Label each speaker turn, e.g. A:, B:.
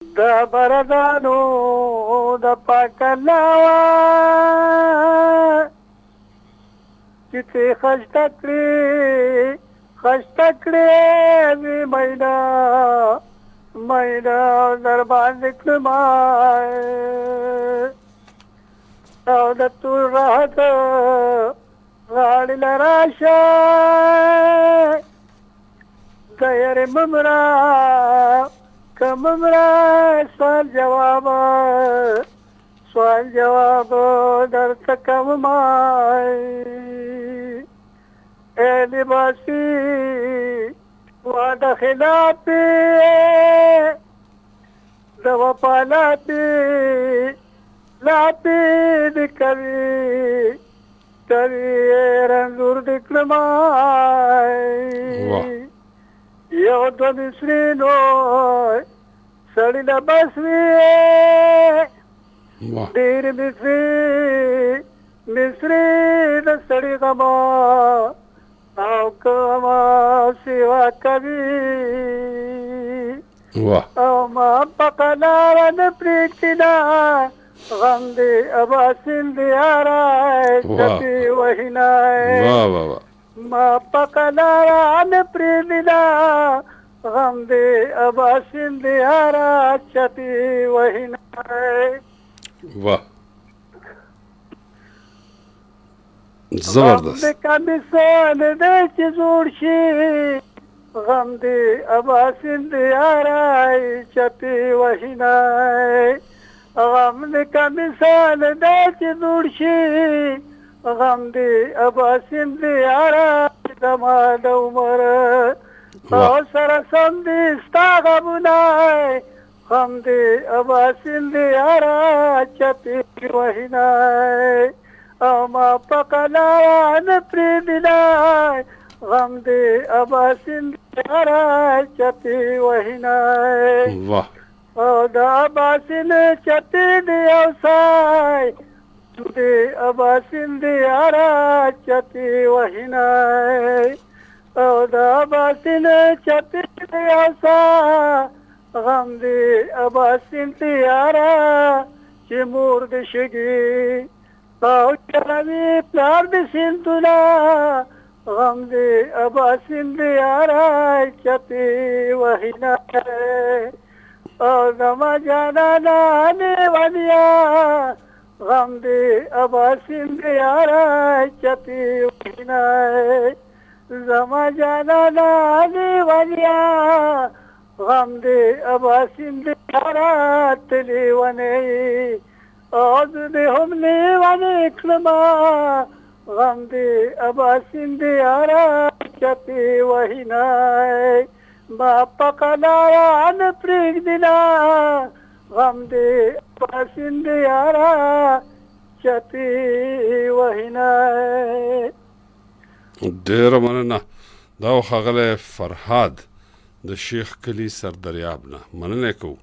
A: د بردانو د پاکلاوا چې ته خشته کړې وی مینا در باندې کړما او د تور راحت غاړې لراشه د یارې ممرا کممرا سوال جواب در تکم مای اے لباسی وعده خلافی د وفا لاپی دی کوي رنځور دی کړمای یو دو مصرینو سړی له بس وی ډېر مصري د سړي غما او کما سیوا کوي او ما پقلاره نه پرېږدي غم دې اباسین دې یاره چپې وهینای ما پقلاره نه پرېږدي غم دې اباسین دې یاره چپې وهینای
B: वाह जबरदस्त
A: غم دې کمیسون دې چې جوړ شي غم دې اباسین دې یاره چپې وهینای غم دې کمیسون دې چې جوړ شي غم دې اباسین دې یاره زما د عمر او سره سم دې ستا غمونه غم دې اباسین دې یاره چپې وهینای او ما پقلاره نه پرېږدي غم دې اباسین دې یاره چپې وهینای او د اباسین چپې دې اوسای دې اباسین دې یاره چپې وهینای او د اباسین چپې دې اوسای غم دې اباسین دې یاره چې مور دې شګي او چلوي پلار دې سیندونه غم دې اباسین دې یاره چپې وهینای او زما جانانه لیونیا غم دې اباسین دې یاره چپې وهینای زما جانانه لیونیا غم دې اباسین دې یاره تلې ونی او دې هم لیونی کړما غم دې اباسین دې یاره چپې وهینای ما پقلاره نه پرېږدي غم دې اباسین دې یاره چپې وهینای
B: ډېره مننه دا ښاغلی فرهاد د شیخ کلي سردریاب نه مننه کوو